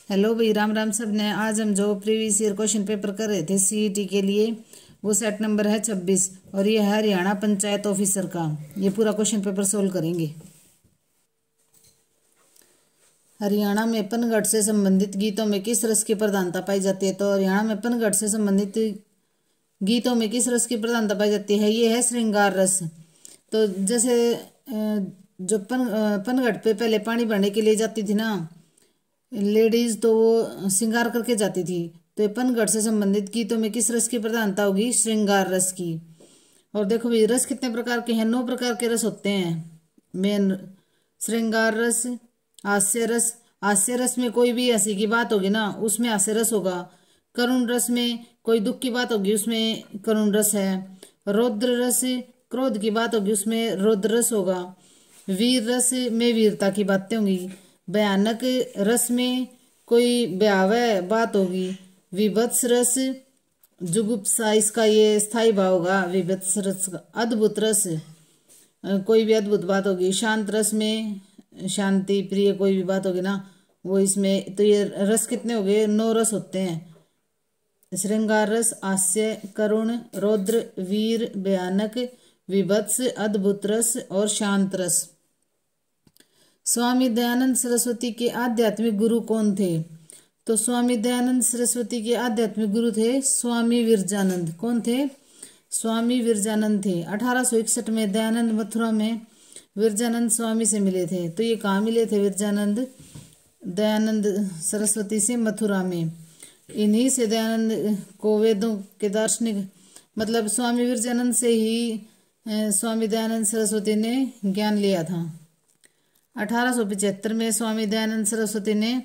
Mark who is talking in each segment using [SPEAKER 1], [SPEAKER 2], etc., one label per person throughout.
[SPEAKER 1] Hello भाई, राम राम सब ने। आज हम जो प्रीवियस ईयर क्वेश्चन पेपर कर रहे थे सीईटी के लिए, वो सेट नंबर है 26 और ये है हरियाणा पंचायत ऑफिसर का। ये पूरा क्वेश्चन पेपर सोल्व करेंगे। हरियाणा में पनघट से संबंधित गीतों में किस रस की प्रधानता पाई जाती है? तो हरियाणा में पनघट से संबंधित गीतों में किस रस की प्रधानता पाई जाती है? ये है श्रृंगार रस। तो जैसे जो पनघट पे पहले पानी भरने के लिए जाती थी ना लेडीज, तो वो श्रृंगार करके जाती थी। तो ये पनघट से संबंधित गीतों में किस रस की प्रधानता होगी? श्रृंगार रस की। और देखो भाई, रस कितने प्रकार के हैं? 9 प्रकार के रस होते हैं मेन। श्रृंगार रस, हास्य रस। हास्य रस में कोई भी हंसी की बात होगी ना, उसमें हास्य रस होगा। करुण रस में कोई दुख की बात होगी, उसमें करुण रस है। रौद्र रस, क्रोध की बात होगी, उसमें रौद्र रस होगा। वीर रस में वीरता की बातें होंगी। भयानक रस में कोई भयावह बात होगी। विभत्स रस, जुगुप्सा, इसका ये स्थायी भाव होगा विभत्स रस का। अद्भुत रस, कोई भी अद्भुत बात होगी। शांत रस में शांति प्रिय कोई भी बात होगी ना, वो इसमें। तो ये रस कितने हो गए? 9 रस होते हैं। श्रृंगार रस, हास्य, करुण, रौद्र, वीर, भयानक, विभत्स, अद्भुत रस और शांत रस। स्वामी दयानंद सरस्वती के आध्यात्मिक गुरु कौन थे? तो स्वामी दयानंद सरस्वती के आध्यात्मिक गुरु थे स्वामी विरजानंद। कौन थे? स्वामी विरजानंद थे। 1861 में दयानंद मथुरा में विरजानंद स्वामी से मिले थे। तो ये कहाँ मिले थे? विरजानंद दयानंद सरस्वती से मथुरा में। इन्हीं से दयानंद को वेदों के दार्शनिक, मतलब स्वामी विरजानंद से ही स्वामी दयानंद सरस्वती ने ज्ञान लिया था। 1875 में स्वामी दयानंद सरस्वती ने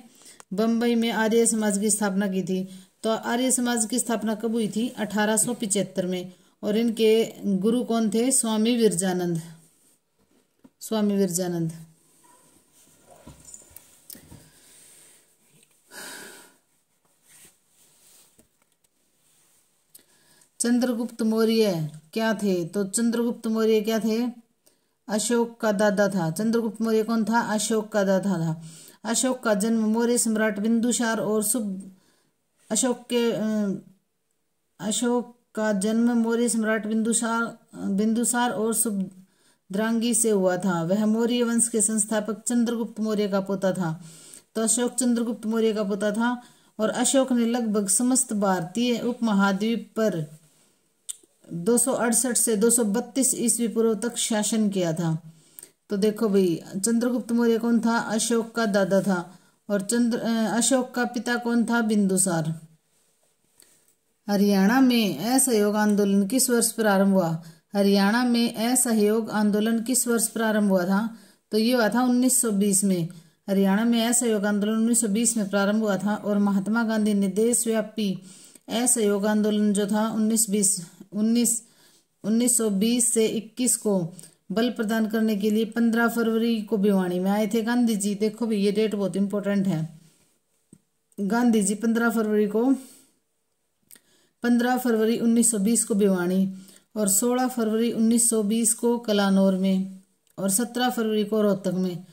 [SPEAKER 1] बम्बई में आर्य समाज की स्थापना की थी। तो आर्य समाज की स्थापना कब हुई थी? 1875 में। और इनके गुरु कौन थे? स्वामी विरजानंद। स्वामी विरजानंद। चंद्रगुप्त मौर्य क्या थे? तो चंद्रगुप्त मौर्य क्या थे? अशोक का दादा था। चंद्रगुप्त मौर्य कौन था? अशोक का दादा था। अशोक का जन्म मौर्य सम्राट बिंदुसार और अशोक का जन्म मौर्य सम्राट बिंदुसार और सुभद्रांगी से हुआ था। वह मौर्य वंश के संस्थापक चंद्रगुप्त मौर्य का पोता था। तो अशोक चंद्रगुप्त मौर्य का पोता था। और अशोक ने लगभग समस्त भारतीय उपमहाद्वीप पर 268 से 232 ईस्वी पूर्व तक शासन किया था। तो देखो भाई, चंद्रगुप्त मौर्य कौन था? अशोक का दादा था। और अशोक का पिता कौन था? बिंदुसार। हरियाणा में असहयोग आंदोलन किस वर्ष प्रारंभ हुआ? हरियाणा में असहयोग आंदोलन किस वर्ष प्रारंभ हुआ था? तो ये हुआ था 1920 में। हरियाणा में असहयोग आंदोलन 1920 में प्रारंभ हुआ था। और महात्मा गांधी ने देशव्यापी असहयोग आंदोलन जो था 1920 से 21 को बल प्रदान करने के लिए 15 फरवरी को भिवानी में आए थे गांधी जी। देखो भाई, ये डेट बहुत इंपॉर्टेंट है। गांधी जी 15 फरवरी 1920 को भिवानी, और 16 फरवरी 1920 को कलानौर में, और 17 फरवरी को रोहतक में।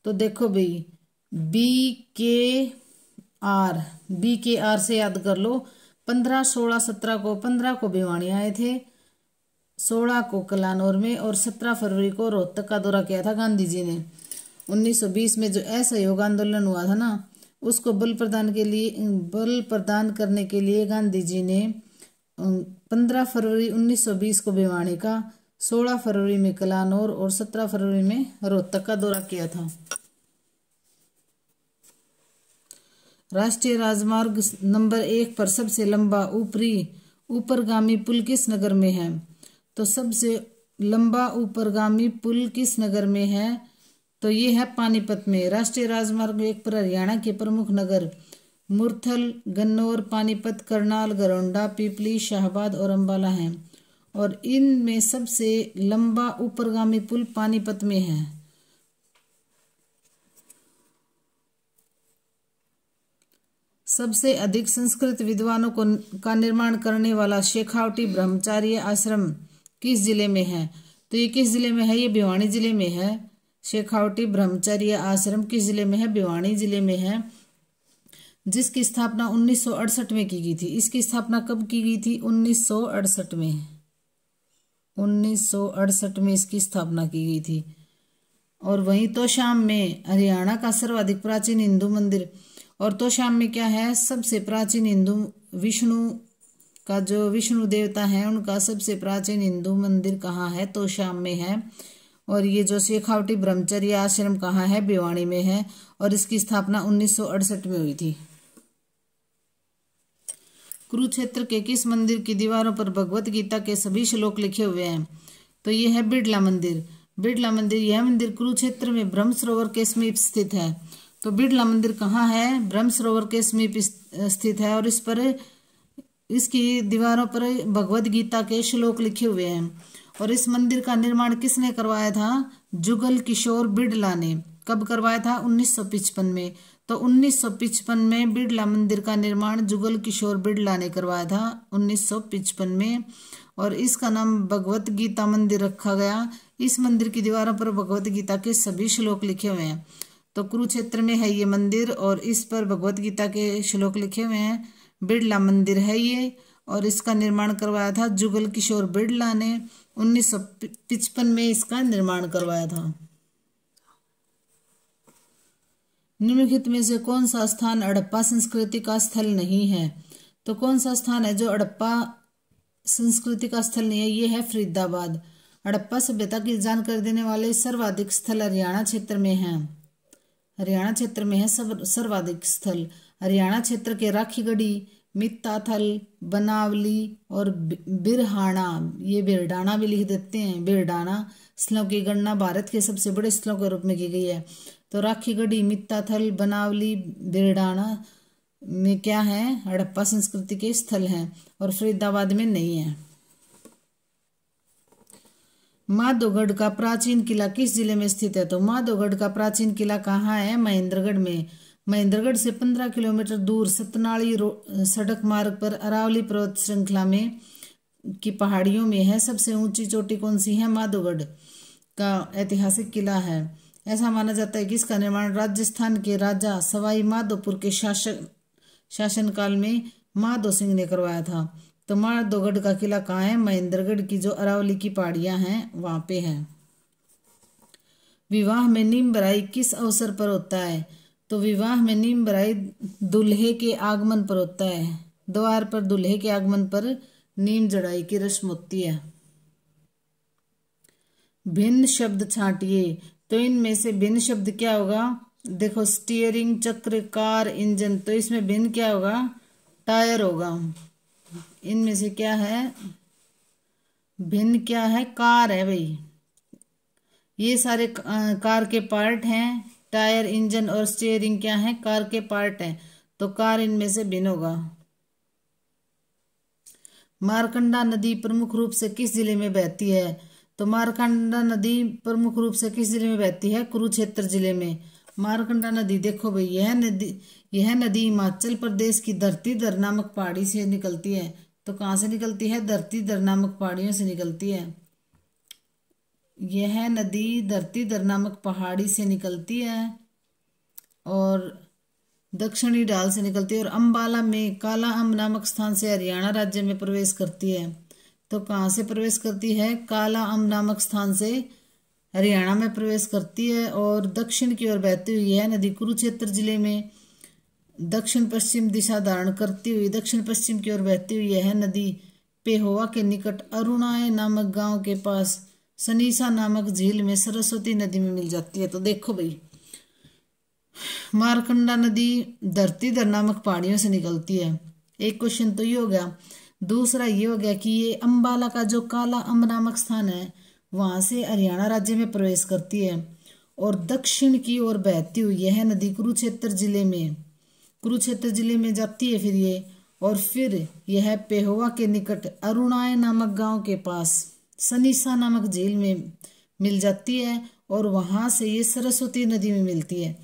[SPEAKER 1] तो देखो भाई, बी के आर से याद कर लो। 15, 16, 17 को 15 को भिवानी आए थे, 16 को कलानौर में, और 17 फरवरी को रोहतक का दौरा किया था गांधी जी ने। 1920 में जो असहयोग आंदोलन हुआ था ना, उसको बल प्रदान करने के लिए गांधी जी ने 15 फरवरी 1920 को भिवानी का, 16 फरवरी में कलानौर और 17 फरवरी में रोहतक का दौरा किया था। राष्ट्रीय राजमार्ग नंबर 1 पर सबसे लंबा ऊपरगामी पुल किस नगर में है? तो सबसे लंबा ऊपरगामी पुल किस नगर में है? तो ये है पानीपत में। राष्ट्रीय राजमार्ग 1 पर हरियाणा के प्रमुख नगर मुरथल, गन्नौर, पानीपत, करनाल, गरौंडा, पीपली, शाहबाद और अंबाला हैं। और इनमें सबसे लंबा ऊपरगामी पुल पानीपत में है। सबसे अधिक संस्कृत विद्वानों का निर्माण करने वाला शेखावटी ब्रह्मचार्य आश्रम किस जिले में है? तो ये किस जिले में है? ये भिवानी जिले में है। शेखावटी ब्रह्मचर्य आश्रम किस जिले में है? भिवानी जिले में है। जिसकी स्थापना 1968 में की गई थी। इसकी स्थापना कब की गई थी? 1968 में। 1968 में इसकी स्थापना की गई थी। और वहीं तोशाम में हरियाणा का सर्वाधिक प्राचीन हिंदू मंदिर, और तोशाम में क्या है? सबसे प्राचीन हिंदू विष्णु का जो विष्णु देवता है उनका सबसे प्राचीन हिंदू मंदिर कहाँ है? तोशाम में है। और ये जो शेखावटी ब्रह्मचर्य आश्रम कहाँ है? भिवानी में है। और इसकी स्थापना 1968 में हुई थी। कुरुक्षेत्र के किस मंदिर की दीवारों पर भगवत गीता के सभी श्लोक लिखे हुए हैं? तो ये है बिड़ला मंदिर। बिड़ला मंदिर, यह मंदिर कुरुक्षेत्र में ब्रह्म सरोवर के समीप स्थित है। तो बिड़ला मंदिर कहाँ है? ब्रह्म सरोवर के समीप स्थित है। और इस पर इसकी दीवारों पर भगवत गीता के श्लोक लिखे हुए हैं। और इस मंदिर का निर्माण किसने करवाया था? जुगल किशोर बिड़ला ने। कब करवाया था? 1955 में। तो 1955 में बिड़ला मंदिर का निर्माण जुगल किशोर बिड़ला ने करवाया था 1955 में। और इसका नाम भगवत गीता मंदिर रखा गया। इस मंदिर की दीवारों पर भगवत गीता के सभी श्लोक लिखे हुए हैं। तो कुरुक्षेत्र में है ये मंदिर और इस पर भगवत गीता के श्लोक लिखे हुए हैं। बिड़ला मंदिर है ये, और इसका निर्माण करवाया था जुगल किशोर बिड़ला ने। 1955 में इसका निर्माण करवाया था। निम्नलिखित में से कौन सा स्थान हड़प्पा संस्कृति का स्थल नहीं है? तो कौन सा स्थान है जो हड़प्पा संस्कृति का स्थल नहीं है? ये है फरीदाबाद। हड़प्पा सभ्यता की जानकारी देने वाले सर्वाधिक स्थल हरियाणा क्षेत्र में हैं। हरियाणा क्षेत्र में है सर्वाधिक स्थल। हरियाणा क्षेत्र के राखीगढ़ी, मित्ताथल, बनावली और बिरहाना, ये बिरडाना भी लिख देते हैं, बिरडाना स्थलों की गणना भारत के सबसे बड़े स्थलों के रूप में की गई है। तो राखीगढ़ी, मित्ताथल, बनावली, बिरडाना में क्या है? हड़प्पा संस्कृति के स्थल हैं। और फरीदाबाद में नहीं है। माधोगढ़ का प्राचीन किला किस जिले में स्थित है? तो माधोगढ़ का प्राचीन किला कहाँ है? महेंद्रगढ़ में। महेंद्रगढ़ से 15 किलोमीटर दूर सतनाली सड़क मार्ग पर अरावली पर्वत श्रृंखला में की पहाड़ियों में है। सबसे ऊंची चोटी कौन सी है? माधोगढ़ का ऐतिहासिक किला है। ऐसा माना जाता है कि इसका निर्माण राजस्थान के राजा सवाई माधोपुर के शासनकाल में माधो सिंह ने करवाया था। तो माधोगढ़ का किला कहाँ है? महेंद्रगढ़ की जो अरावली की पहाड़ियां हैं वहां पे है। विवाह में नीम भराई किस अवसर पर होता है? तो विवाह में नीम भराई दूल्हे के आगमन पर होता है। द्वार पर दूल्हे के आगमन पर नीम जड़ाई की रस्म होती है। भिन्न शब्द छांटिए। तो इनमें से भिन्न शब्द क्या होगा? देखो, स्टीयरिंग, चक्र, कार, इंजन। तो इसमें भिन्न क्या होगा? टायर होगा। इनमें से क्या है? भिन्न क्या है? कार है भाई। ये सारे कार के पार्ट हैं। टायर, इंजन और स्टीयरिंग क्या है? कार के पार्ट हैं। तो कार इनमें से भिन्न होगा। मारकंडा नदी प्रमुख रूप से किस जिले में बहती है? तो मारकंडा नदी प्रमुख रूप से किस जिले में बहती है? कुरुक्षेत्र जिले में। मारकंडा नदी, देखो भाई, यह नदी हिमाचल प्रदेश की धरतीधर नामक पहाड़ी से निकलती है। तो कहाँ से निकलती है? धरतीधर नामक पहाड़ियों से निकलती है। यह नदी धरतीधर नामक पहाड़ी से निकलती है और दक्षिणी ढाल से निकलती है और अंबाला में काला अम्ब नामक स्थान से हरियाणा राज्य में प्रवेश करती है। तो कहाँ से प्रवेश करती है? काला अम्ब नामक स्थान से हरियाणा में प्रवेश करती है और दक्षिण की ओर बहती हुई यह नदी कुरुक्षेत्र जिले में दक्षिण पश्चिम दिशा धारण करती हुई दक्षिण पश्चिम की ओर बहती हुई यह नदी पेहोवा के निकट अरुणाए नामक गांव के पास सनीसा नामक झील में सरस्वती नदी में मिल जाती है। तो देखो भाई, मारकंडा नदी धरतीधर नामक पहाड़ियों से निकलती है। एक क्वेश्चन तो ये हो गया। दूसरा ये हो गया कि ये अंबाला का जो काला अम्ब नामक स्थान है वहां से हरियाणा राज्य में प्रवेश करती है और दक्षिण की ओर बहती हुई यह नदी कुरुक्षेत्र जिले में जाती है फिर ये, और फिर यह पेहोवा के निकट अरुणाए नामक गांव के पास सनीसा नामक झील में मिल जाती है और वहां से ये सरस्वती नदी में मिलती है।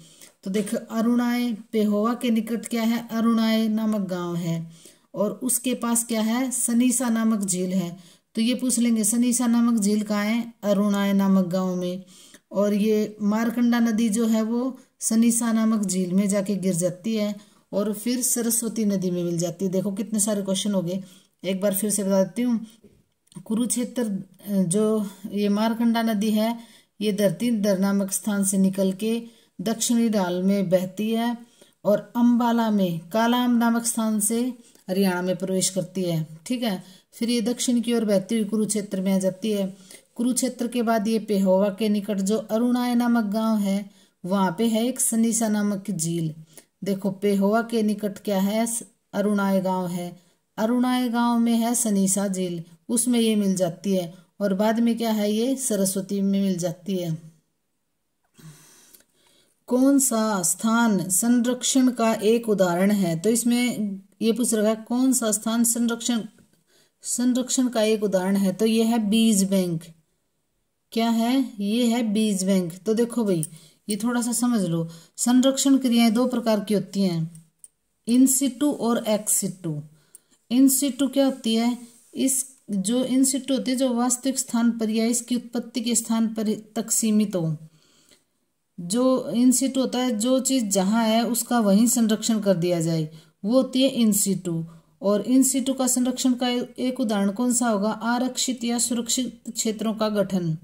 [SPEAKER 1] तो देखो, अरुणाए, पेहोवा के निकट क्या है? अरुणाए नामक गांव है और उसके पास क्या है? सनीसा नामक झील है। तो ये पूछ लेंगे सनीसा नामक झील कहाँ है? अरुणाए नामक गांव में। और ये मारकंडा नदी जो है वो सनीसा नामक झील में जाके गिर जाती है और फिर सरस्वती नदी में मिल जाती है। देखो कितने सारे क्वेश्चन हो गए, एक बार फिर से बता देती हूँ। कुरुक्षेत्र जो ये मारकंडा नदी है, ये धरती धर नामक स्थान से निकल के दक्षिणी ढाल में बहती है और अंबाला में कालाम नामक स्थान से हरियाणा में प्रवेश करती है। ठीक है, फिर ये दक्षिण की ओर बहती हुई कुरुक्षेत्र में आ जाती है। कुरुक्षेत्र के बाद ये पेहोवा के निकट जो अरुणाय नामक गांव है, वहां पे है एक सनीसा नामक झील। देखो पेहोवा के निकट क्या है, अरुणाय गांव है, अरुणाय गांव में है सनीसा झील, उसमें ये मिल जाती है। और बाद में क्या है, ये सरस्वती में मिल जाती है। कौन सा स्थान संरक्षण का एक उदाहरण है? तो इसमें ये पूछ रहा है कौन सा स्थान संरक्षण का एक उदाहरण है, तो ये है बीज बैंक। क्या है, ये है बीज बैंक। तो देखो भाई, ये थोड़ा सा समझ लो, संरक्षण क्रियाएं दो प्रकार की होती हैं, इन सिटू और एक्स सिटू। इन सिटू क्या होती है, इस जो इन सिटू होती है जो वास्तविक स्थान पर या इसकी उत्पत्ति के स्थान पर तक सीमित हो। जो इन सिटू होता है, जो चीज जहां है उसका वहीं संरक्षण कर दिया जाए, वो होती है इन सिटू। और इन सिटू का संरक्षण का एक उदाहरण कौन सा होगा, आरक्षित या सुरक्षित क्षेत्रों का गठन।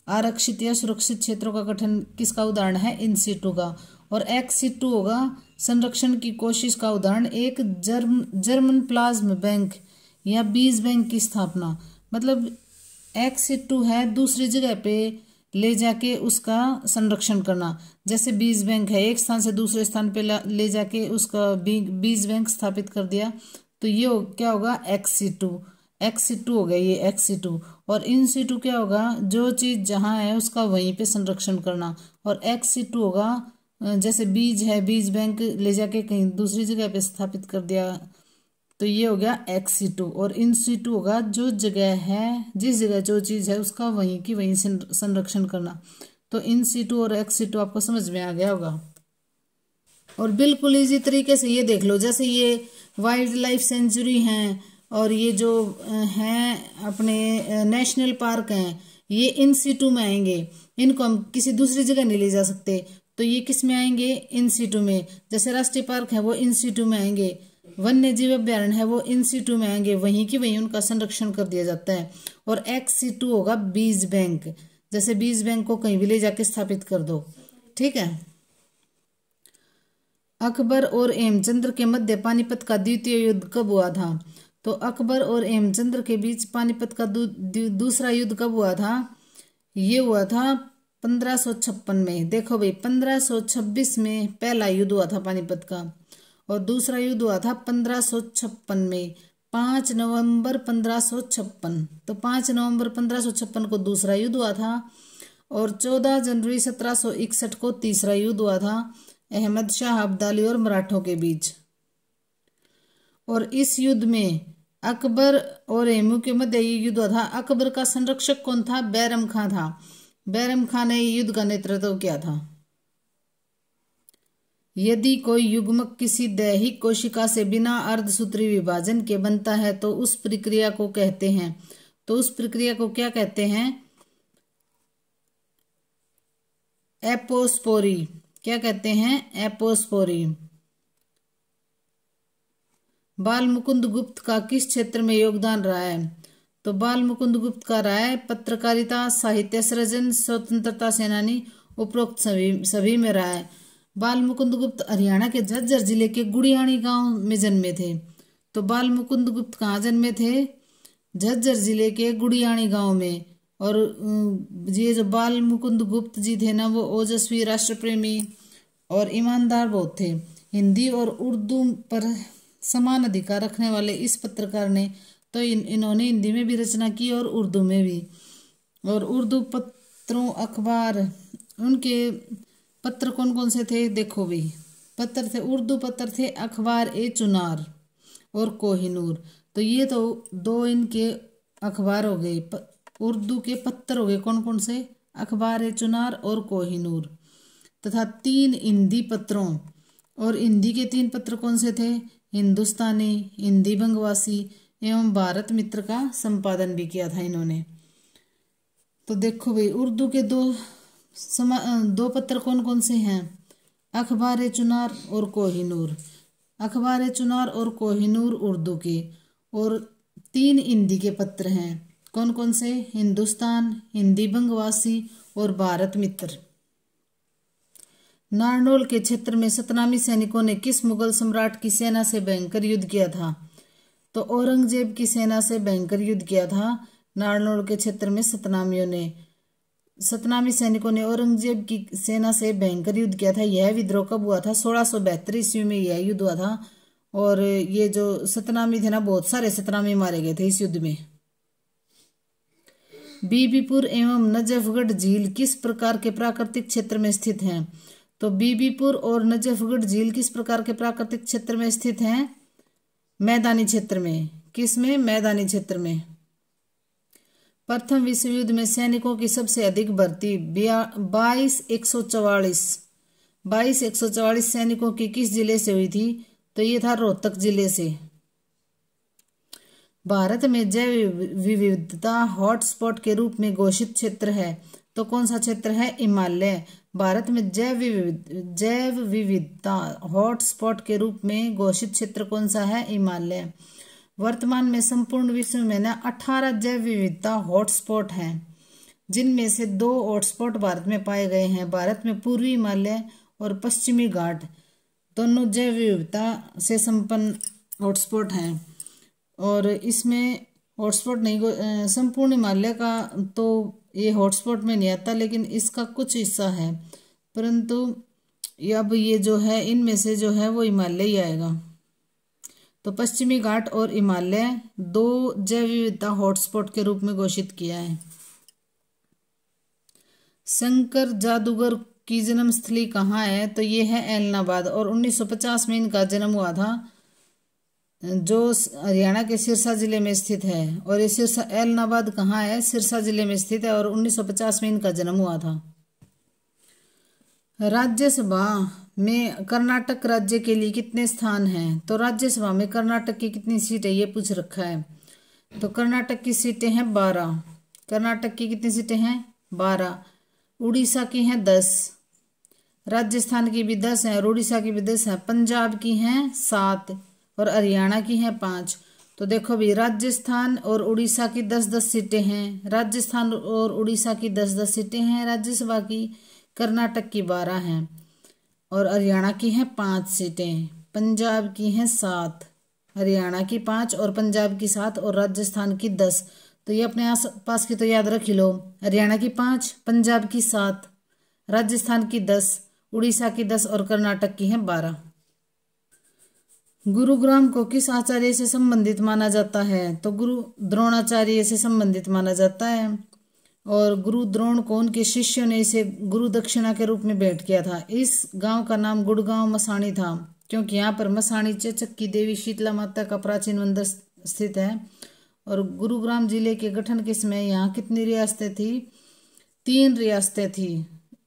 [SPEAKER 1] आरक्षित या सुरक्षित क्षेत्रों का गठन किसका उदाहरण है, इन सिटू का। और एक्स सिटू होगा संरक्षण की कोशिश का उदाहरण, एक जर्मन प्लाज्म बैंक या बीज बैंक की स्थापना। मतलब एक्स सिटू है दूसरी जगह पे ले जाके उसका संरक्षण करना, जैसे बीज बैंक है एक स्थान से दूसरे स्थान पे ले जाके उसका बीज बैंक स्थापित कर दिया, तो ये क्या होगा, एक्स सिटू हो गया ये एक्स सिटू। और इन सिटू क्या होगा, जो चीज जहां है उसका वहीं पे संरक्षण करना। और एक्स सिटू होगा जैसे बीज है, बीज बैंक ले जाके कहीं दूसरी जगह पे स्थापित कर दिया, तो ये हो गया एक्स सिटू। और इन सिटू होगा जो जगह है, जिस जगह जो चीज है उसका वहीं की वहीं संरक्षण करना। तो इन सिटू और एक्स सिटू आपको समझ में आ गया होगा। और बिल्कुल इसी तरीके से ये देख लो, जैसे ये वाइल्ड लाइफ सेंचुरी हैं और ये जो हैं अपने नेशनल पार्क हैं, ये इन सिटू में आएंगे, इनको हम किसी दूसरी जगह नहीं ले जा सकते, तो ये किस में आएंगे, इन सिटू में। जैसे राष्ट्रीय पार्क है वो इन सिटू में आएंगे, वन्य जीव अभ्यारण्य है वो इन सिटू में आएंगे, वहीं की वहीं उनका संरक्षण कर दिया जाता है। और एक्स सिटू होगा बीज बैंक, जैसे बीज बैंक को कहीं भी ले जाके स्थापित कर दो। ठीक है, अकबर और हेमचंद्र के मध्य पानीपत का द्वितीय युद्ध कब हुआ था? तो अकबर और हेमचंद्र के बीच पानीपत का दूसरा युद्ध कब हुआ था? ये हुआ था 1556 में। देखो भाई 1526 में पहला युद्ध हुआ था पानीपत का, और दूसरा युद्ध हुआ था 1556 में, 5 नवंबर 1556। तो 5 नवंबर 1556 को दूसरा युद्ध हुआ था, और 14 जनवरी 1761 को तीसरा युद्ध हुआ था अहमद शाह अब्दाली और मराठों के बीच। और इस युद्ध में अकबर और हेमू के मध्य ये युद्ध हुआ था। अकबर का संरक्षक कौन था? बैरम खां था। बैरम खां ने युद्ध का नेतृत्व किया था। यदि कोई युग्मक किसी दैहिक कोशिका से बिना अर्धसूत्री विभाजन के बनता है तो उस प्रक्रिया को कहते हैं, तो उस प्रक्रिया को क्या कहते हैं? एपोस्पोरी। क्या कहते हैं? एपोस्पोरी। बाल मुकुंद गुप्त का किस क्षेत्र में योगदान रहा है? तो बाल मुकुंद गुप्त का रहा है पत्रकारिता, साहित्य सृजन, स्वतंत्रता सेनानी, उपरोक्त सभी में रहा है। बाल मुकुंद गुप्त हरियाणा के झज्जर जिले के गुड़ियाणी गांव में जन्मे थे। तो बाल मुकुंद गुप्त कहाँ जन्मे थे? झज्जर जिले के गुड़ियाणी गांव में। और ये जो बाल मुकुंद गुप्त जी थे ना, वो ओजस्वी, राष्ट्र प्रेमी और ईमानदार बहुत थे। हिंदी और उर्दू पर समान अधिकार रखने वाले इस पत्रकार ने तो इन्होंने हिंदी में भी रचना की और उर्दू में भी। और उर्दू पत्रों, अखबार, उनके पत्र कौन कौन से थे? देखो भाई पत्र थे, उर्दू पत्र थे अखबार ए चुनार और कोहिनूर। तो ये तो दो इनके अखबार हो गए, उर्दू के पत्र हो गए कौन कौन से? अखबार ए चुनार और कोहिनूर। तथा 3 हिंदी पत्रों, और हिंदी के 3 पत्र कौन से थे? हिंदुस्तानी, हिंदी बंगवासी एवं भारत मित्र का संपादन भी किया था इन्होंने। तो देखो भाई उर्दू के दो पत्र कौन कौन से हैं? अखबार ए चुनार और कोहिनूर। अखबार चुनार और कोहिनूर उर्दू के, और 3 हिंदी के पत्र हैं। कौन कौन से? हिंदुस्तान, हिंदी बंगवासी और भारत मित्र। नारनौल के क्षेत्र में सतनामी सैनिकों ने किस मुगल सम्राट की सेना से भयंकर युद्ध किया था? तो औरंगजेब की सेना से भयंकर युद्ध किया था नारनौल के क्षेत्र में सतनामी सैनिकों ने औरंगजेब की सेना से भयंकर युद्ध किया था। यह विद्रोह कब हुआ था? 1672 ईस्वी में यह युद्ध हुआ था। और ये जो सतनामी थे ना, बहुत सारे सतनामी मारे गए थे इस युद्ध में। बीबीपुर एवं नजफगढ़ झील किस प्रकार के प्राकृतिक क्षेत्र में स्थित हैं? तो बीबीपुर और नजफगढ़ झील किस प्रकार के प्राकृतिक क्षेत्र में स्थित हैं? मैदानी क्षेत्र में। किस में? मैदानी क्षेत्र में। प्रथम विश्व युद्ध में सैनिकों की सबसे अधिक भर्ती 22,144 सैनिकों की किस जिले से हुई थी? तो ये था रोहतक जिले से। भारत में जैव विविधता हॉटस्पॉट के रूप में घोषित क्षेत्र है, तो कौन सा क्षेत्र है? हिमालय। भारत में जैव विविधता हॉटस्पॉट के रूप में घोषित क्षेत्र कौन सा है? हिमालय। वर्तमान में संपूर्ण विश्व में ना 18 जैव विविधता हॉटस्पॉट हैं, जिनमें से 2 हॉटस्पॉट भारत में पाए गए हैं। भारत में पूर्वी हिमालय और पश्चिमी घाट दोनों जैव विविधता से संपन्न हॉटस्पॉट हैं। और इसमें हॉटस्पॉट नहीं, संपूर्ण हिमालय का तो ये हॉटस्पॉट में नहीं आता, लेकिन इसका कुछ हिस्सा है। परंतु अब ये जो है, इनमें से जो है वो हिमालय ही आएगा। तो पश्चिमी घाट और हिमालय 2 जैव विविधता हॉटस्पॉट के रूप में घोषित किया है। शंकर जादूगर की जन्मस्थली कहाँ है? तो ये है ऐलनाबाद, और 1950 में इनका जन्म हुआ था, जो हरियाणा के सिरसा जिले में स्थित है। और ये सिरसा, ऐलनाबाद कहाँ है? सिरसा जिले में स्थित है, और 1950 में इनका जन्म हुआ था। राज्यसभा में कर्नाटक राज्य के लिए कितने स्थान हैं? तो राज्यसभा में कर्नाटक की कितनी सीटें, ये पूछ रखा है। तो कर्नाटक की सीटें हैं 12। कर्नाटक की कितनी सीटें हैं? 12। उड़ीसा की हैं 10, राजस्थान की भी 10 है, और उड़ीसा की भी 10 है। पंजाब की हैं 7 और हरियाणा की हैं 5। तो देखो भी, राजस्थान और उड़ीसा की 10-10 सीटें हैं। राजस्थान और उड़ीसा की 10-10 सीटें हैं राज्यसभा की। कर्नाटक की 12 हैं, और हरियाणा की हैं 5 सीटें। पंजाब की हैं 7, हरियाणा की 5 और पंजाब की 7 और राजस्थान की 10। तो ये अपने आस पास की तो याद रख लो। हरियाणा की 5, पंजाब की 7, राजस्थान की 10, उड़ीसा की 10 और कर्नाटक की हैं 12। गुरुग्राम को किस आचार्य से संबंधित माना जाता है? तो गुरु द्रोणाचार्य से संबंधित माना जाता है। और गुरु द्रोण को उनके शिष्यों ने इसे गुरु दक्षिणा के रूप में भेंट किया था। इस गांव का नाम गुड़गांव मसाणी था, क्योंकि यहाँ पर मसाणी चेचक की देवी शीतला माता का प्राचीन मंदिर स्थित है। और गुरुग्राम जिले के गठन के समय यहाँ कितनी रियासतें थी? 3 रियासतें थी।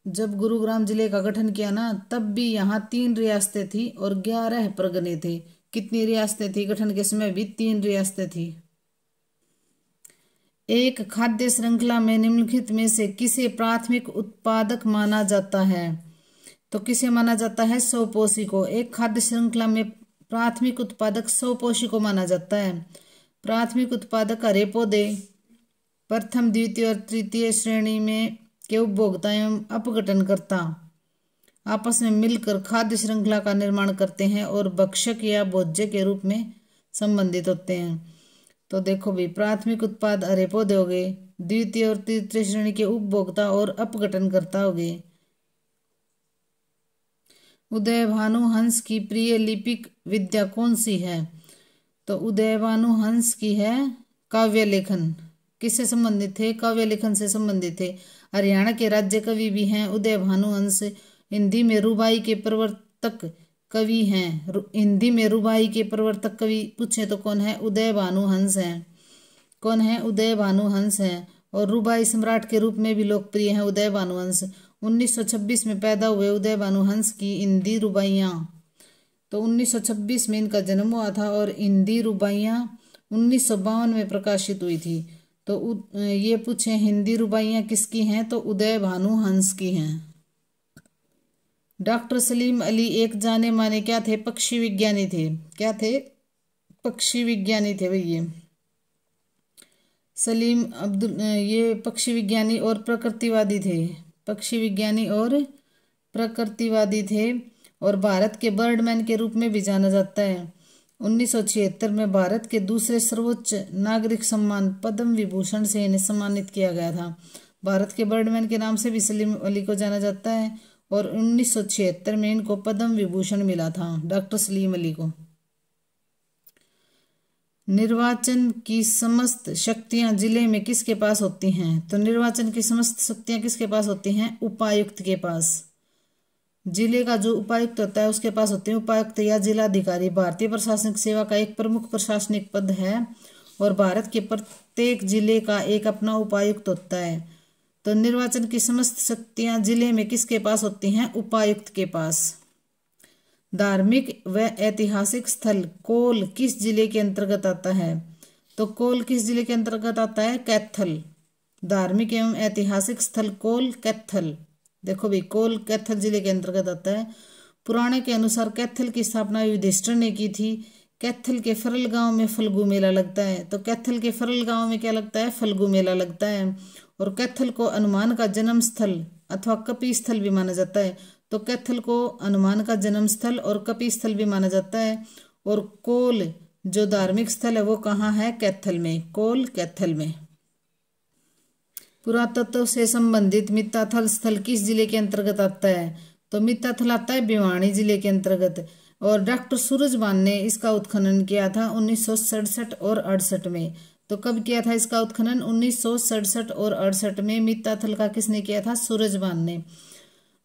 [SPEAKER 1] जब गुरुग्राम जिले का गठन किया ना, तब भी यहाँ 3 रियासतें थी और 11 परगने थे। कितनी रियासतें थी? गठन के समय भी 3 रियासतें थी। एक खाद्य श्रृंखला में निम्नलिखित में से किसे प्राथमिक उत्पादक माना जाता है? तो किसे माना जाता है? स्वपोषी को। एक खाद्य श्रृंखला में प्राथमिक उत्पादक स्वपोषी को माना जाता है। प्राथमिक उत्पादक हरे पौधे प्रथम, द्वितीय और तृतीय श्रेणी में के उपभोक्ता एवं अपघटनकर्ता आपस में मिलकर खाद्य श्रृंखला का निर्माण करते हैं और भक्षक या भोज्य के रूप में संबंधित होते हैं। तो देखो भी, प्राथमिक उत्पाद हरे पौधे हो गए, द्वितीय और तृतीय श्रेणी के उपभोक्ता और अपघटनकर्ता हो गए। उदयभानु हंस की प्रिय लिपिक विद्या कौन सी है? तो उदयभानु हंस की है काव्य लेखन। किससे संबंधित थे? काव्य लेखन से संबंधित थे। हरियाणा के राज्य कवि भी हैं उदयभानु हंस। हिंदी में रुबाई के प्रवर्तक कवि हैं। हिंदी में रुबाई के प्रवर्तक कवि पूछे तो कौन है? उदयभानु हंस हैं। कौन है? उदयभानु हंस हैं। और रुबाई सम्राट के रूप में भी लोकप्रिय हैं उदयभानु हंस। 1926 में पैदा हुए उदयभानु हंस की हिंदी रुबाइयाँ, तो 1926 में इनका जन्म हुआ था, और हिंदी रुबाइयाँ 1952 में प्रकाशित हुई थी। तो ये पूछे हिंदी रुबाइयाँ किसकी हैं? तो उदयभानु हंस की हैं। डॉक्टर सलीम अली एक जाने माने क्या थे? पक्षी विज्ञानी थे। क्या थे? पक्षी विज्ञानी थे भाई ये सलीम अब्दुल। ये पक्षी विज्ञानी और प्रकृतिवादी थे। पक्षी विज्ञानी और प्रकृतिवादी थे और भारत के बर्डमैन के रूप में भी जाना जाता है। 1976 में भारत के दूसरे सर्वोच्च नागरिक सम्मान पद्म विभूषण से इन्हें सम्मानित किया गया था। भारत के बर्डमैन के नाम से भी सलीम अली को जाना जाता है और 1976 में इनको पद्म विभूषण मिला था, डॉक्टर सलीम अली को। निर्वाचन की समस्त शक्तियां जिले में किसके पास होती हैं? तो निर्वाचन की समस्त शक्तियां किसके पास होती हैं? उपायुक्त के पास। जिले का जो उपायुक्त होता है उसके पास होते हैं उपायुक्त या जिलाधिकारी। भारतीय प्रशासनिक सेवा का एक प्रमुख प्रशासनिक पद है और भारत के प्रत्येक जिले का एक अपना उपायुक्त होता है। तो निर्वाचन की समस्त शक्तियां जिले में किसके पास होती हैं? उपायुक्त के पास। धार्मिक व ऐतिहासिक स्थल कोल किस जिले के अंतर्गत आता है? तो कोल किस जिले के अंतर्गत आता है? कैथल। धार्मिक एवं ऐतिहासिक स्थल कोल कैथल। देखो भाई, कोल कैथल जिले के अंतर्गत आता है। पुराणे के अनुसार कैथल की स्थापना युधिष्ठिर ने की थी। कैथल के फरल गांव में फल्गु मेला लगता है। तो कैथल के फरल गांव में क्या लगता है? फल्गु मेला लगता है। और कैथल को हनुमान का जन्म स्थल अथवा कपि स्थल भी माना जाता है। तो कैथल को हनुमान का जन्म स्थल और कपि स्थल भी माना जाता है। और कोल जो धार्मिक स्थल है वो कहाँ है? कैथल में। कोल कैथल में। पुरातत्व से संबंधित मित्ताथल स्थल किस जिले के अंतर्गत आता है? तो मित्ताथल आता है भिवानी जिले के अंतर्गत। और डॉक्टर सूरजभान ने इसका उत्खनन किया था 1967 और 68 में। तो कब किया था इसका उत्खनन? 1967 और 68 में मित्ताथल का किसने किया था? सूरजभान ने।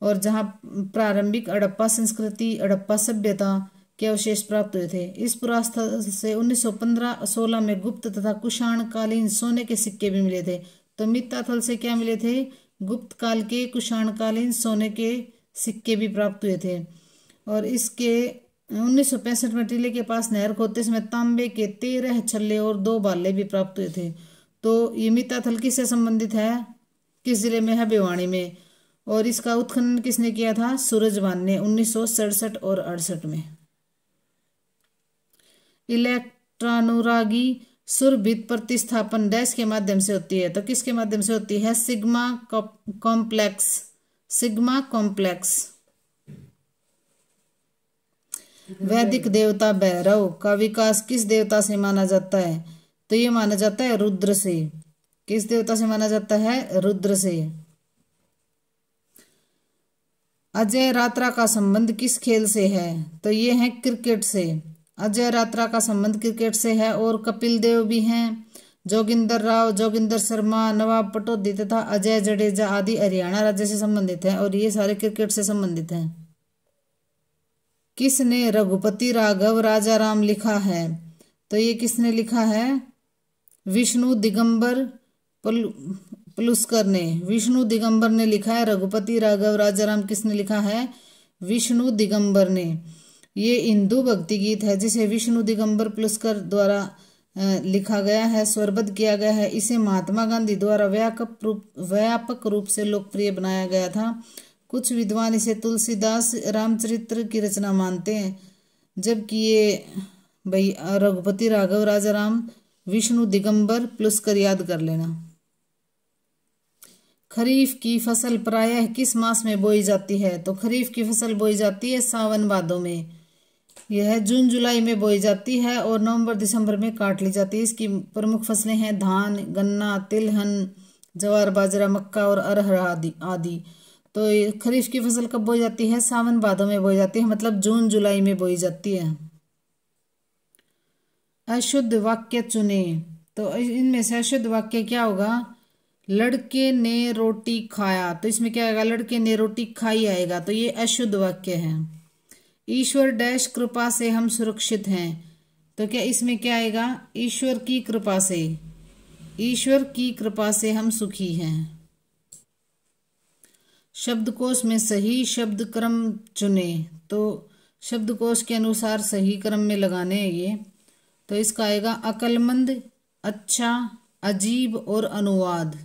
[SPEAKER 1] और जहाँ प्रारंभिक हड़प्पा संस्कृति, हड़प्पा सभ्यता के अवशेष प्राप्त हुए थे। इस पुरास्थल से 1915-16 में गुप्त तथा कुषाण कालीन सोने के सिक्के भी मिले थे। तो मित्ताथल से क्या मिले थे? गुप्त काल के कुषाण कालीन सोने के सिक्के भी प्राप्त हुए थे। और इसके 1965 में टीले के पास नहर खोदते समय तांबे के 13 छल्ले और 2 भाले भी प्राप्त हुए थे। तो ये मित्ताथल किससे संबंधित है? किस जिले में है? भिवानी में। और इसका उत्खनन किसने किया था? सूरजभान ने 1967 और 68 में। इलेक्ट्रानुरागी सुरभित प्रतिस्थापन डैश के माध्यम से होती है। तो किसके माध्यम से होती है? Sigma complex. Sigma complex. वैदिक देवता भैरव का विकास किस देवता से माना जाता है? तो ये माना जाता है रुद्र से। किस देवता से माना जाता है? रुद्र से। अजय रात्रा का संबंध किस खेल से है? तो ये है क्रिकेट से। अजय रात्रा का संबंध क्रिकेट से है। और कपिल देव भी हैं, जोगिंदर राव, जोगिंदर शर्मा, नवाब पटौदी तथा अजय जडेजा आदि हरियाणा राज्य से संबंधित हैं और ये सारे क्रिकेट से संबंधित हैं। किसने रघुपति राघव राजाराम लिखा है? तो ये किसने लिखा है? विष्णु दिगंबर पलुस्कर ने। विष्णु दिगंबर ने लिखा है रघुपति राघव राजाराम। किसने लिखा है? विष्णु दिगंबर ने। ये हिंदू भक्ति गीत है जिसे विष्णु दिगंबर पलुस्कर द्वारा लिखा गया है, स्वरबद्ध किया गया है। इसे महात्मा गांधी द्वारा व्यापक रूप से लोकप्रिय बनाया गया था। कुछ विद्वान इसे तुलसीदास रामचरित्र की रचना मानते हैं, जबकि ये भाई रघुपति राघव राजाराम विष्णु दिगंबर पलुस्कर याद कर लेना। खरीफ की फसल प्रायः किस मास में बोई जाती है? तो खरीफ की फसल बोई जाती है सावन भादों में। यह जून जुलाई में बोई जाती है और नवंबर दिसंबर में काट ली जाती है। इसकी प्रमुख फसलें हैं धान, गन्ना, तिलहन, ज्वार, बाजरा, मक्का और अरहर आदि। तो खरीफ की फसल कब बोई जाती है? सावन भादों में बोई जाती है, मतलब जून जुलाई में बोई जाती है। अशुद्ध वाक्य चुने। तो इनमें से अशुद्ध वाक्य क्या होगा? लड़के ने रोटी खाया। तो इसमें क्या आएगा? लड़के ने रोटी खाई आएगा। तो ये अशुद्ध वाक्य है। ईश्वर डैश कृपा से हम सुरक्षित हैं। तो क्या इसमें क्या आएगा? ईश्वर की कृपा से। ईश्वर की कृपा से हम सुखी हैं। शब्दकोश में सही शब्द क्रम चुने। तो शब्दकोश के अनुसार सही क्रम में लगाने हैं ये। तो इसका आएगा अक्लमंद, अच्छा, अजीब और अनुवाद।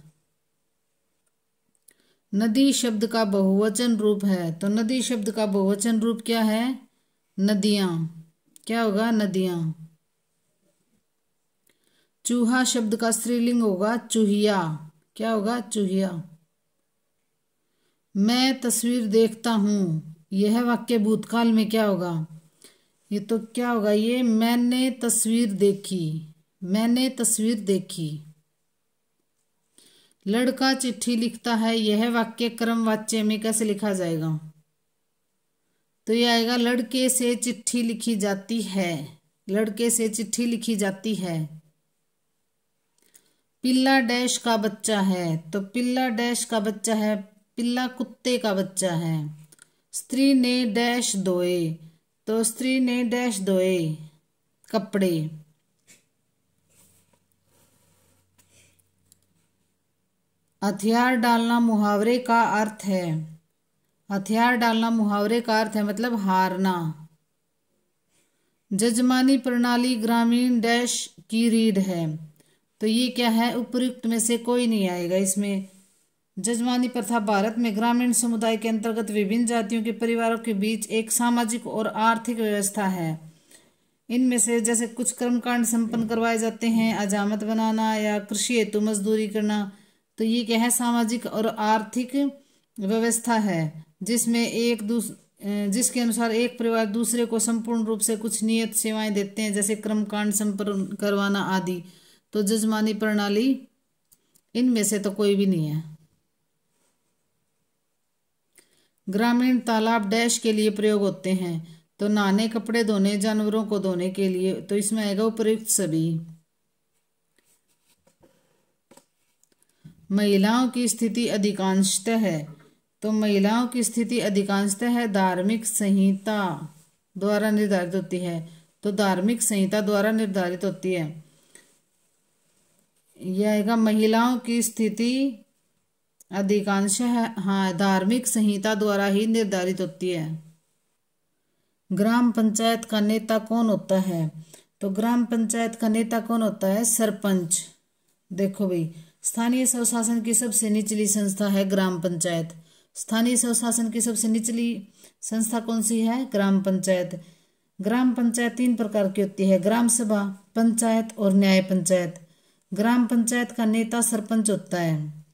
[SPEAKER 1] नदी शब्द का बहुवचन रूप है, तो नदी शब्द का बहुवचन रूप क्या है? नदियां। क्या होगा? नदियां। चूहा शब्द का स्त्रीलिंग होगा चूहिया। क्या होगा? चूहिया। मैं तस्वीर देखता हूं, यह वाक्य भूतकाल में क्या होगा? ये तो क्या होगा? ये मैंने तस्वीर देखी। मैंने तस्वीर देखी। लड़का चिट्ठी लिखता है, यह वाक्य क्रमवाच्य में कैसे लिखा जाएगा? तो ये आएगा लड़के से चिट्ठी लिखी जाती है। लड़के से चिट्ठी लिखी जाती है। पिल्ला डैश का बच्चा है, तो पिल्ला डैश का बच्चा है, पिल्ला कुत्ते का बच्चा है। स्त्री ने डैश धोए, तो स्त्री ने डैश धोए कपड़े। हथियार डालना मुहावरे का अर्थ है। हथियार डालना मुहावरे का अर्थ है मतलब हारना। जजमानी प्रणाली ग्रामीण डैश की रीढ़ है, तो ये क्या है? उपयुक्त में से कोई नहीं आएगा इसमें। जजमानी प्रथा भारत में ग्रामीण समुदाय के अंतर्गत विभिन्न जातियों के परिवारों के बीच एक सामाजिक और आर्थिक व्यवस्था है। इनमें से जैसे कुछ कर्मकांड संपन्न करवाए जाते हैं, अजामत बनाना या कृषि हेतु मजदूरी करना, तो ये क्या है? सामाजिक और आर्थिक व्यवस्था है जिसके अनुसार एक परिवार दूसरे को संपूर्ण रूप से कुछ नियत सेवाएं देते हैं, जैसे कर्मकांड संपन्न करवाना आदि। तो जजमानी प्रणाली इनमें से तो कोई भी नहीं है। ग्रामीण तालाब डैश के लिए प्रयोग होते हैं, तो नहाने, कपड़े धोने, जानवरों को धोने के लिए, तो इसमें आएगा उपयुक्त सभी। महिलाओं की स्थिति अधिकांशतः है, तो महिलाओं की स्थिति अधिकांशतः धार्मिक संहिता द्वारा निर्धारित होती है, तो धार्मिक संहिता द्वारा निर्धारित होती है। यह आएगा महिलाओं की स्थिति अधिकांशतः, हाँ, धार्मिक संहिता द्वारा ही निर्धारित होती है। ग्राम पंचायत का नेता कौन होता है? तो ग्राम पंचायत का नेता कौन होता है? सरपंच। देखो भाई, स्थानीय स्वशासन की सबसे निचली संस्था है ग्राम पंचायत। स्थानीय स्वशासन की सबसे निचली संस्था कौन सी है? ग्राम पंचायत। ग्राम पंचायत 3 प्रकार की होती है, ग्राम सभा, पंचायत और न्याय पंचायत। ग्राम पंचायत का नेता सरपंच होता है।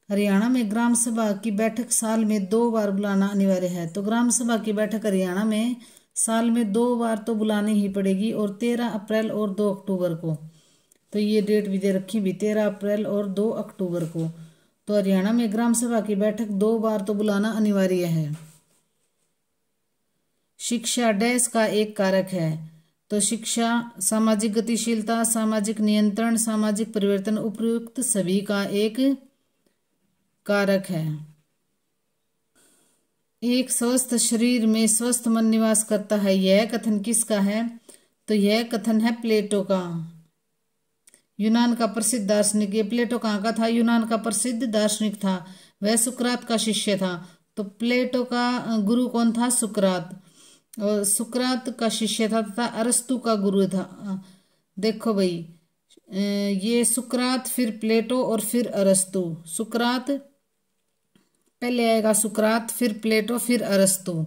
[SPEAKER 1] हरियाणा में ग्राम सभा की बैठक साल में 2 बार बुलाना अनिवार्य है, तो ग्राम सभा की बैठक हरियाणा में साल में 2 बार तो बुलानी ही पड़ेगी, और 13 अप्रैल और 2 अक्टूबर को। तो ये डेट भी दे रखी भी, 13 अप्रैल और 2 अक्टूबर को। तो हरियाणा में ग्राम सभा की बैठक 2 बार तो बुलाना अनिवार्य है। शिक्षा डैश का एक कारक है, तो शिक्षा सामाजिक गतिशीलता, सामाजिक नियंत्रण, सामाजिक परिवर्तन, उपयुक्त सभी का एक कारक है। एक स्वस्थ शरीर में स्वस्थ मन निवास करता है, यह कथन किसका है? तो यह कथन है प्लेटो का। यूनान का प्रसिद्ध दार्शनिक, ये प्लेटो कहाँ का था? यूनान का प्रसिद्ध दार्शनिक था, वह सुकरात का शिष्य था। तो प्लेटो का गुरु कौन था? सुकरात। और सुकरात का शिष्य था तथा अरस्तु का गुरु था। देखो भाई, ये सुकरात, फिर प्लेटो और फिर अरस्तु। सुकरात पहले आएगा, सुकरात, फिर प्लेटो, फिर अरस्तु।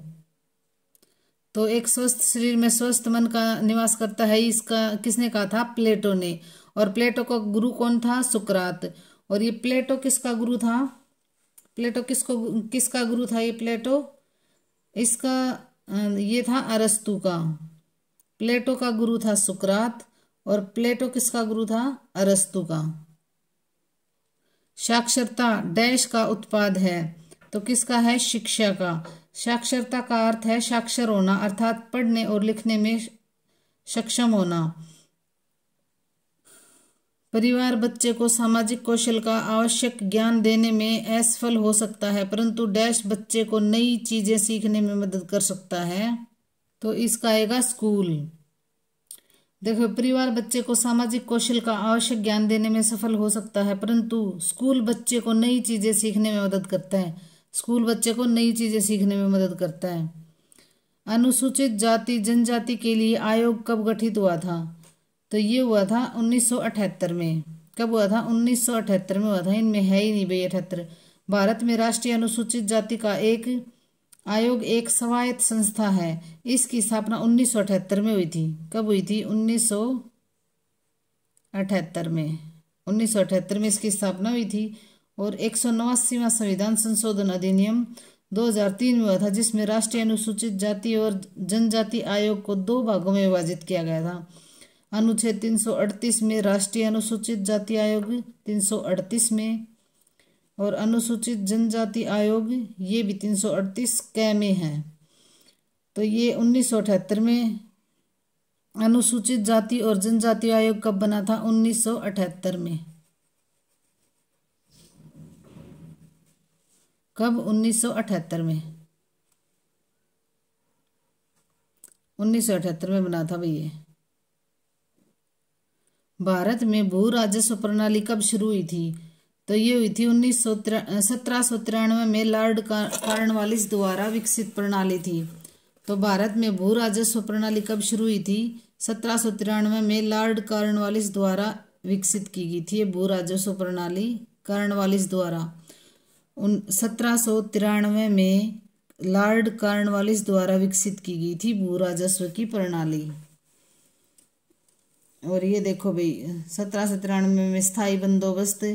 [SPEAKER 1] तो एक स्वस्थ शरीर में स्वस्थ मन का निवास करता है, इसका किसने कहा था? प्लेटो ने। और प्लेटो का गुरु कौन था? सुकरात। और ये प्लेटो किसका गुरु था? प्लेटो किसका गुरु था? ये प्लेटो इसका ये था अरस्तु का। प्लेटो का गुरु था सुकरात, और प्लेटो किसका गुरु था? अरस्तु का। साक्षरता डैश का उत्पाद है, तो किसका है? शिक्षा का। साक्षरता का अर्थ है साक्षर होना, अर्थात पढ़ने और लिखने में सक्षम होना। परिवार बच्चे को सामाजिक कौशल का आवश्यक ज्ञान देने में असफल हो सकता है, परंतु डैश बच्चे को नई चीजें सीखने में मदद कर सकता है, तो इसका आएगा स्कूल। देखो, परिवार बच्चे को सामाजिक कौशल का आवश्यक ज्ञान देने में सफल हो सकता है, परंतु स्कूल बच्चे को नई चीजें सीखने में मदद करता है। स्कूल बच्चे को नई चीजें सीखने में मदद करता है। अनुसूचित जाति जनजाति के लिए आयोग कब गठित हुआ था? तो ये हुआ था 1978 में। कब हुआ था? 1978 में हुआ था। इनमें है ही नहीं भाई 78। भारत में राष्ट्रीय अनुसूचित जाति का एक आयोग एक स्वायत्त संस्था है। इसकी स्थापना 1978 में हुई थी। कब हुई थी? 1978 में। 1978 में इसकी स्थापना हुई थी। और 189वां संविधान संशोधन अधिनियम 2003 में हुआ था, जिसमें राष्ट्रीय अनुसूचित जाति और जनजाति आयोग को 2 भागों में विभाजित किया गया था। अनुच्छेद 338 में राष्ट्रीय अनुसूचित जाति आयोग 338 में, और अनुसूचित जनजाति आयोग ये भी 338 क में है। तो ये 1978 में अनुसूचित जाति और जनजाति आयोग कब बना था? 1978 में। कब? 1978 में। 1978 में बना था भैया। भारत में भू राजस्व प्रणाली कब शुरू हुई थी? तो ये हुई थी 1793 में लॉर्ड कॉर्नवालिस द्वारा विकसित प्रणाली थी। तो भारत में भू राजस्व प्रणाली कब शुरू हुई थी? 1793 में लॉर्ड कॉर्नवालिस द्वारा विकसित की गई थी। ये भू राजस्व प्रणाली कॉर्नवालिस द्वारा 1793 में लॉर्ड कॉर्नवालिस द्वारा विकसित की गई थी भू राजस्व की प्रणाली। और ये देखो भाई 1793 में स्थायी बंदोबस्त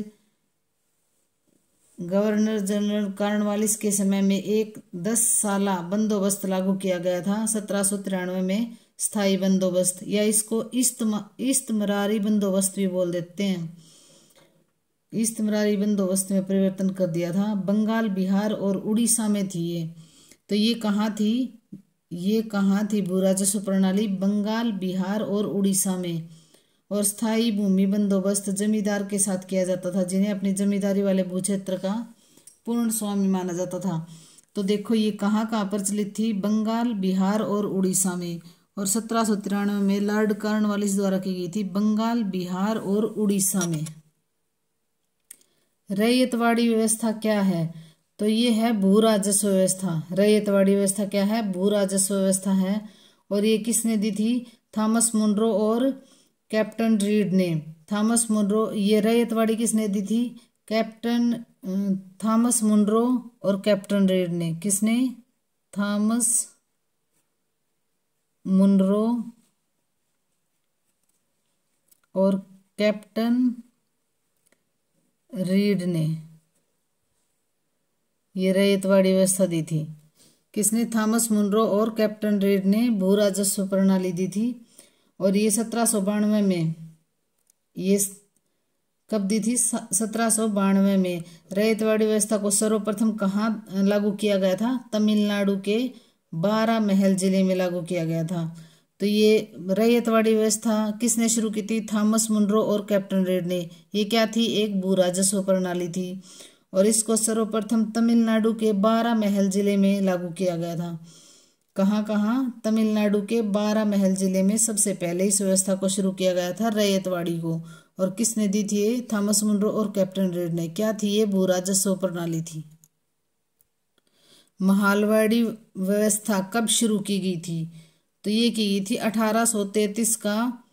[SPEAKER 1] गवर्नर जनरल कॉर्नवालिस के समय में एक 10 साला बंदोबस्त लागू किया गया था। 1793 में स्थायी बंदोबस्त, या इसको इस्तमरारी बंदोबस्त भी बोल देते हैं। इस्तमरारी बंदोबस्त में परिवर्तन कर दिया था। बंगाल, बिहार और उड़ीसा में थी ये। तो ये कहाँ थी? ये कहाँ थी भू राजस्व प्रणाली? बंगाल, बिहार और उड़ीसा में। और स्थायी भूमि बंदोबस्त जमींदार के साथ किया जाता था, जिन्हें अपनी जमींदारी वाले भू क्षेत्र का पूर्ण स्वामी माना जाता था। तो देखो ये कहाँ कहाँ प्रचलित थी? बंगाल, बिहार और उड़ीसा में। और 1793 में लॉर्ड कॉर्नवालिस द्वारा की गई थी बंगाल, बिहार और उड़ीसा में। रैयतवाड़ी व्यवस्था क्या है? तो ये है भू राजस्व व्यवस्था। रैयतवाड़ी व्यवस्था क्या है? भू राजस्व व्यवस्था है। और ये किसने दी थी? थॉमस मुनरो और कैप्टन रीड ने। थॉमस मुनरो, ये रैयतवाड़ी किसने दी थी? कैप्टन थॉमस मुनरो और कैप्टन रीड ने। किसने? थॉमस मुनरो और कैप्टन रीड ने ये रैयतवाड़ी व्यवस्था दी थी। किसने? थॉमस मुनरो और कैप्टन रीड ने भू राजस्व प्रणाली दी थी। और ये 1792 में, ये कब दी थी? 1792 में। रैयतवाड़ी व्यवस्था को सर्वप्रथम कहाँ लागू किया गया था? तमिलनाडु के बारामहल जिले में लागू किया गया था। तो ये रैयतवाड़ी व्यवस्था किसने शुरू की थी? थॉमस मुनरो और कैप्टन रीड ने। ये क्या थी? एक भू राजस्व प्रणाली थी। और इसको सर्वप्रथम तमिलनाडु के बारामहल जिले में लागू किया गया था। कहाँ कहाँ? तमिलनाडु के बारामहल जिले में सबसे पहले इस व्यवस्था को शुरू किया गया था, रैयतवाड़ी को। और किसने दी थी? थॉमस मुनरो और कैप्टन रीड ने। क्या थी? ये भू राजस्व प्रणाली थी। महालवाड़ी व्यवस्था कब शुरू की गई थी? तो ये की गई थी 1833 का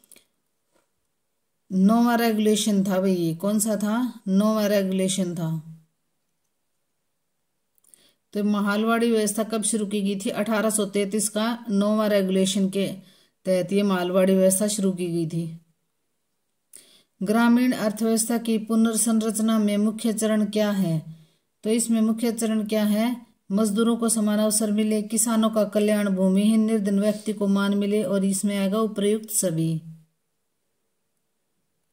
[SPEAKER 1] 9वां रेगुलेशन था भाई। ये कौन सा था? 9वां रेगुलेशन था। तो महालवाड़ी व्यवस्था कब शुरू की गई थी? 1833 का 9वां रेगुलेशन के तहत ये महालवाड़ी व्यवस्था शुरू की गई थी। ग्रामीण अर्थव्यवस्था की पुनर्संरचना में मुख्य चरण क्या है? तो इसमें मुख्य चरण क्या है? मजदूरों को समान अवसर मिले, किसानों का कल्याण, भूमिहीन निर्धन व्यक्ति को मान मिले, और इसमें आएगा उपयुक्त सभी।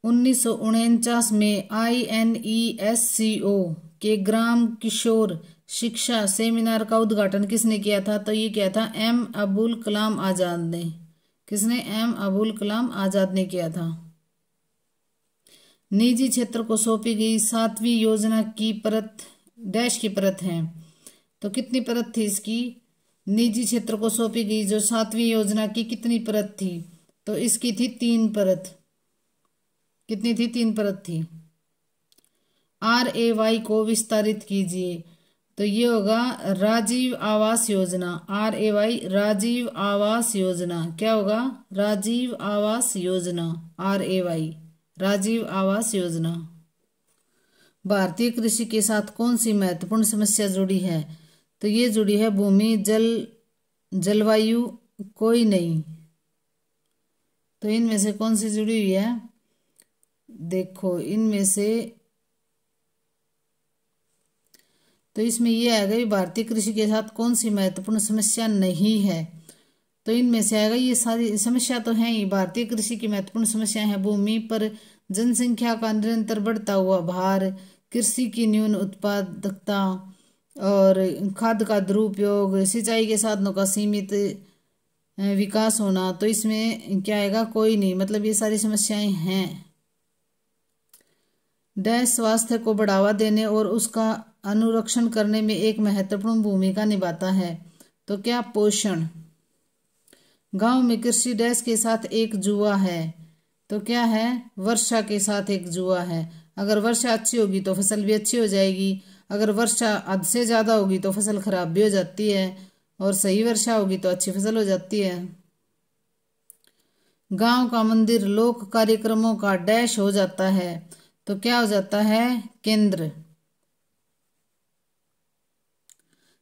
[SPEAKER 1] 1949 में INESCO के ग्राम किशोर शिक्षा सेमिनार का उद्घाटन किसने किया था? तो ये किया था M अबुल कलाम आजाद ने। किसने? M अबुल कलाम आजाद ने किया था। निजी क्षेत्र को सौंपी गई 7वीं योजना की परत डैश की परत है। तो कितनी परत थी इसकी? निजी क्षेत्र को सौंपी गई जो 7वीं योजना की कितनी परत थी? तो इसकी थी 3 परत। कितनी थी? 3 परत थी। RAY को विस्तारित कीजिए। तो ये होगा राजीव आवास योजना। RAY राजीव आवास योजना। क्या होगा? राजीव आवास योजना। RAY राजीव आवास योजना। भारतीय कृषि के साथ कौन सी महत्वपूर्ण समस्या जुड़ी है? तो ये जुड़ी है भूमि, जल, जलवायु, कोई नहीं। तो इनमें से कौन सी जुड़ी हुई है? देखो इनमें से, तो इसमें ये आएगा कि भारतीय कृषि के साथ कौन सी महत्वपूर्ण समस्या नहीं है। तो इनमें से आएगा, ये सारी समस्या तो है ही। भारतीय कृषि की महत्वपूर्ण समस्या है भूमि पर जनसंख्या का निरंतर बढ़ता हुआ भार, कृषि की न्यून उत्पादकता और खाद का दुरुपयोग, सिंचाई के साधनों का सीमित विकास होना। तो इसमें क्या आएगा? कोई नहीं। मतलब ये सारी समस्याएं हैं। डैश स्वास्थ्य को बढ़ावा देने और उसका अनुरक्षण करने में एक महत्वपूर्ण भूमिका निभाता है। तो क्या? पोषण। गांव में कृषि डैश के साथ एक जुआ है। तो क्या है? वर्षा के साथ एक जुआ है। अगर वर्षा अच्छी होगी तो फसल भी अच्छी हो जाएगी, अगर वर्षा हद से ज्यादा होगी तो फसल खराब भी हो जाती है, और सही वर्षा होगी तो अच्छी फसल हो जाती है। गांव का मंदिर लोक कार्यक्रमों का डैश हो जाता है। तो क्या हो जाता है? केंद्र।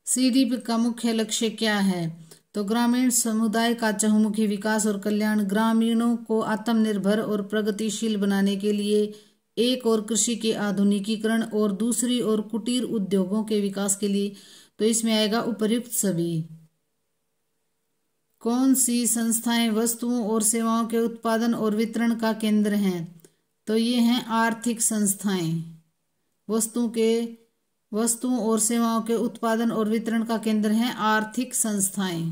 [SPEAKER 1] सीडीपी का मुख्य लक्ष्य क्या है? तो ग्रामीण समुदाय का चहुमुखी विकास और कल्याण। ग्रामीणों को आत्मनिर्भर और प्रगतिशील बनाने के लिए एक और कृषि के आधुनिकीकरण और दूसरी ओर कुटीर उद्योगों के विकास के लिए। तो इसमें आएगा उपर्युक्त सभी। कौन सी संस्थाएं वस्तुओं और सेवाओं के उत्पादन और वितरण का केंद्र हैं? तो ये हैं आर्थिक संस्थाएं। वस्तुओं और सेवाओं के उत्पादन और वितरण का केंद्र हैं आर्थिक संस्थाएं।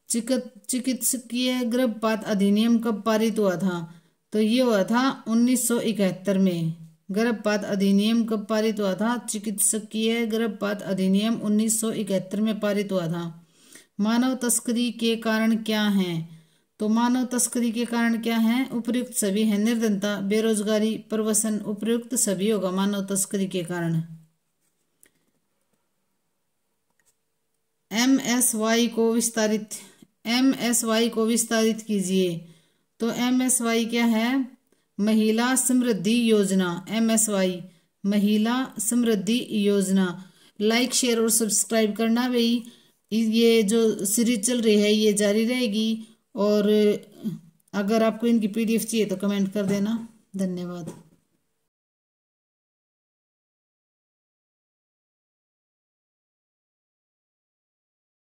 [SPEAKER 1] चिकित्सकीय गर्भपात अधिनियम कब पारित हुआ था? तो ये हुआ था 1971 में। गर्भपात अधिनियम कब पारित हुआ था? चिकित्सकीय गर्भपात अधिनियम 1971 में पारित हुआ था। मानव तस्करी के कारण क्या हैं? तो मानव तस्करी के कारण क्या हैं? उपर्युक्त सभी हैं। निर्धनता, बेरोजगारी, प्रवसन, उपर्युक्त सभी होगा मानव तस्करी के कारण। एमएसवाई को विस्तारित कीजिए। तो एमएसवाई क्या है? महिला समृद्धि योजना। एमएसवाई महिला समृद्धि योजना। लाइक, शेयर और सब्सक्राइब करना भाई। ये जो सीरीज चल रही है ये जारी रहेगी, और अगर आपको इनकी पीडीएफ चाहिए तो कमेंट कर देना। धन्यवाद।